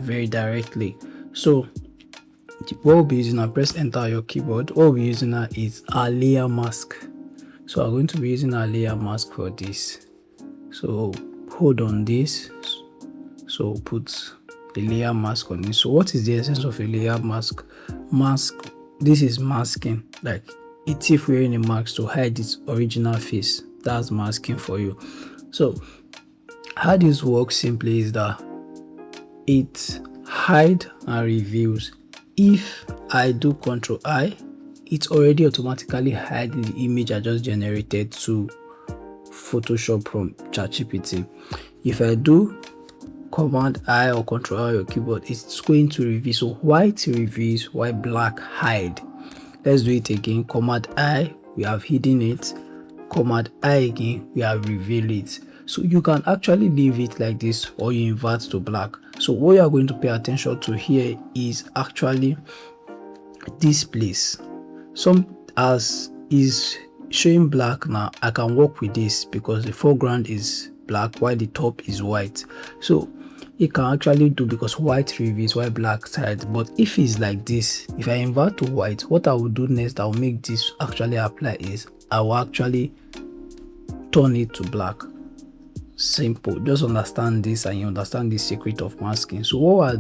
very directly. So what we'll be using now, press enter on your keyboard. What we'll be using now is our layer mask. So I'm going to be using our layer mask for this. So hold on this, so put a layer mask on it. So what is the essence of a layer mask? This is masking, like a thief wearing a mask to hide its original face. That's masking for you. So how this works simply is that it hide and reveals. If I do Ctrl I, it already automatically hides the image I just generated to Photoshop from ChatGPT. If I do Command I or Ctrl I on your keyboard, it's going to reveal. So white reveals, while black hide. Let's do it again. Command I, we have hidden it. Command I again, we have revealed it. So you can actually leave it like this, or you invert to black. So what you are going to pay attention to here is actually this place. Some as is showing black now, I can work with this because the foreground is black while the top is white. So it can actually do, because white reveals while black hides. But if it's like this, if I invert to white, what I will do next, I will make this actually apply is I will actually turn it to black. Simple. Just understand this and you understand the secret of masking. So what